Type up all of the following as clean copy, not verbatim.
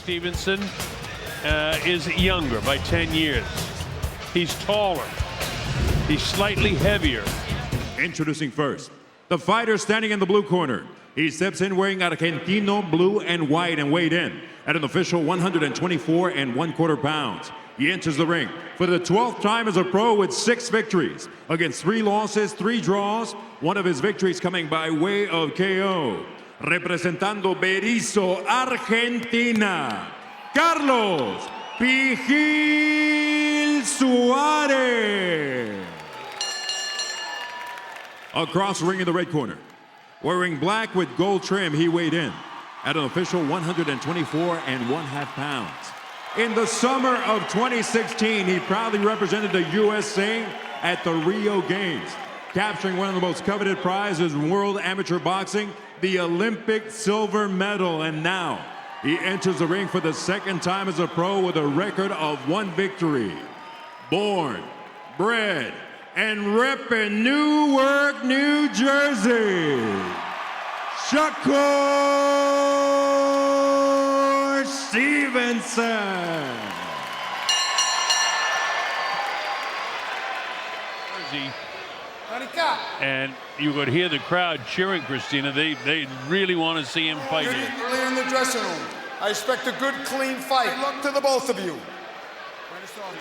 Stevenson is younger by 10 years. He's taller. He's slightly heavier. Introducing first, the fighter standing in the blue corner. He steps in wearing Argentino blue and white and weighed in at an official 124 1/4 pounds. He enters the ring for the 12th time as a pro with 6 victories against 3 losses, 3 draws. One of his victories coming by way of KO. Representando Berizo, Argentina, Carlos Suarez. Across the ring in the red corner, wearing black with gold trim, he weighed in at an official 124 1/2 pounds. In the summer of 2016, he proudly represented the USA at the Rio Games, capturing one of the most coveted prizes in world amateur boxing, the Olympic silver medal. And now he enters the ring for the 2nd time as a pro with a record of 1 victory. Born, bred, and repping Newark, New Jersey, Shakur Stevenson. And you would hear the crowd cheering, Christina. They really want to see him fight here. Earlier in the dressing room, I expect a good, clean fight. Good luck to the both of you.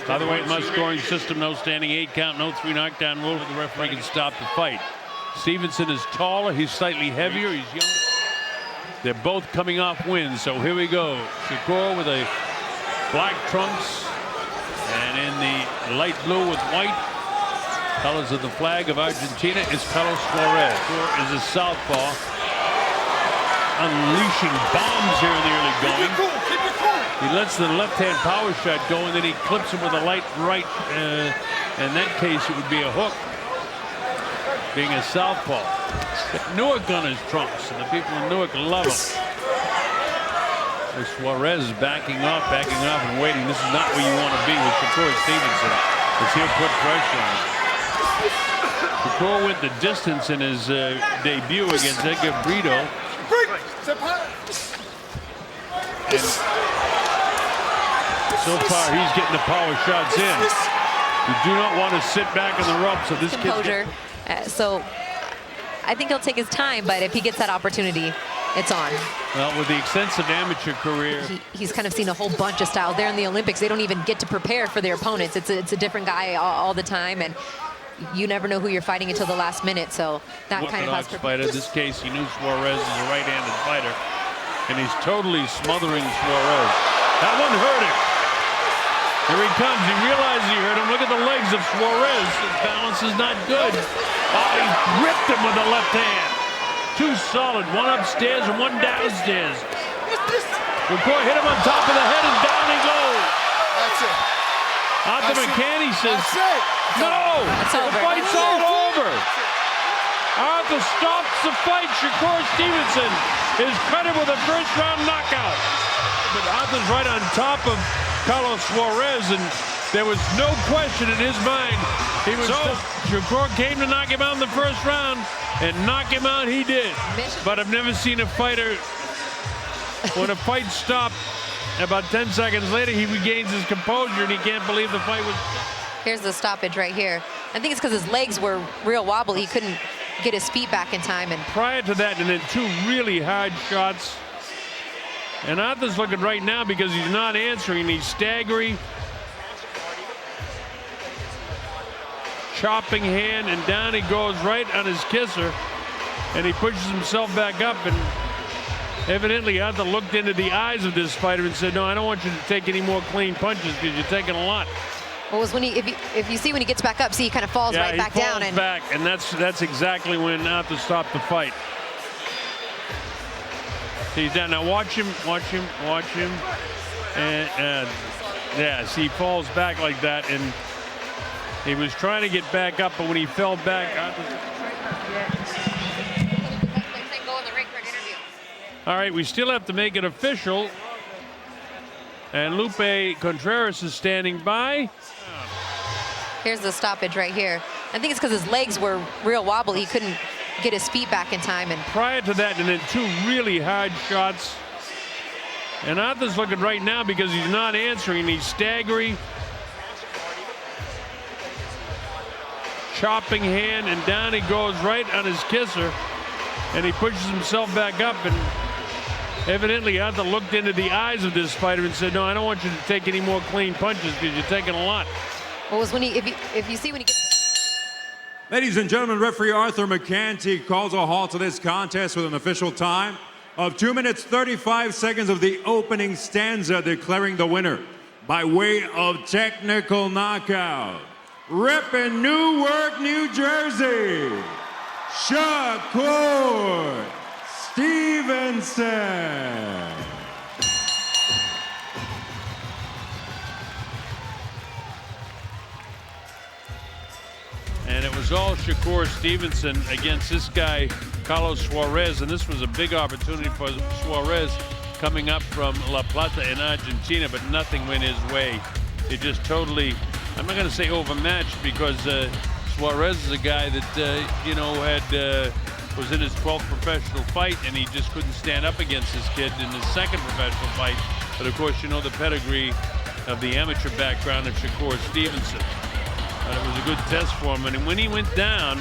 By the way, must scoring system, no standing 8 count, no 3 knockdown rule. The referee can stop the fight. Stevenson is taller, he's slightly heavier, he's younger. They're both coming off wins, so here we go. Shakur with a black trunks, and in the light blue with white, colors of the flag of Argentina, is Carlos Suarez. Shakur is a southpaw, unleashing bombs here in the early going. He lets the left-hand power shot go, and then he clips him with a light right. In that case, it would be a hook, being a southpaw. Newark on his trunks, and the people in Newark love him. Suarez is backing off and waiting. This is not where you want to be with Shakur Stevenson, as he'll put pressure on him. Shakur went the distance in his debut against Edgar Brito. And so far, he's getting the power shots in. You do not want to sit back in the ropes of this composure. So I think he'll take his time, but if he gets that opportunity, it's on. Well, with the extensive amateur career, he's kind of seen a whole bunch of styles. There in the Olympics, they don't even get to prepare for their opponents. It's a different guy all the time, and you never know who you're fighting until the last minute. So that kind of has to. Fighter. In this case, he knew Suarez is a right-handed fighter, and he's totally smothering Suarez. That one hurt him. Here he comes. He realizes he hurt him. Look at the legs of Suarez. His balance is not good. Oh, he ripped him with the left hand. 2 solid. One upstairs and one downstairs. Shakur hit him on top of the head, and down he goes. That's it. Arthur McCanny says, no, the fight's all over. Arthur stops the fight. Shakur Stevenson is credited with a first-round knockout. But Arthur's right on top of Carlos Suarez, and there was no question in his mind. Shakur came to knock him out in the first round, and knock him out he did. But I've never seen a fighter, when a fight stopped, about 10 seconds later, he regains his composure, and he can't believe the fight was. Here's the stoppage right here. I think it's because his legs were real wobbly. He couldn't get his feet back in time. And prior to that, and then 2 really hard shots. And Arthur's looking right now because he's not answering. He's staggering. Chopping hand, and down he goes right on his kisser. And he pushes himself back up, and evidently Arthur looked into the eyes of this fighter and said, no, I don't want you to take any more clean punches because you're taking a lot. What was when if you see when he gets back up, see he kind of falls right back down. And back, and that's exactly when Arthur stopped the fight. He's down. Now watch him. And yeah, see, he falls back like that, and he was trying to get back up, but when he fell back, all right, we still have to make it official. And Lupe Contreras is standing by. Here's the stoppage right here. I think it's because his legs were real wobbly. He couldn't get his feet back in time. And prior to that, and then 2 really hard shots. And Arthur's looking right now because he's not answering. He's staggering. Chopping hand, and down he goes right on his kisser. And he pushes himself back up. And evidently Arthur looked into the eyes of this fighter and said, no, I don't want you to take any more clean punches because you're taking a lot. What was when if you see when he gets... Ladies and gentlemen, referee Arthur McCanty calls a halt to this contest with an official time of 2 minutes 35 seconds of the opening stanza, declaring the winner by way of technical knockout, repping Newark, New Jersey, Shakur Stevenson. And it was all Shakur Stevenson against this guy, Carlos Suarez. And this was a big opportunity for Suarez coming up from La Plata in Argentina, but nothing went his way. It just totally, I'm not going to say overmatched, because Suarez is a guy that, you know, was in his 12th professional fight, and he just couldn't stand up against this kid in his second professional fight. But of course, you know the pedigree of the amateur background of Shakur Stevenson. But it was a good test for him. And when he went down,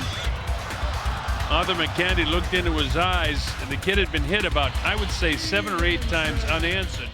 Arthur McCanty looked into his eyes, and the kid had been hit about, I would say, 7 or 8 times unanswered.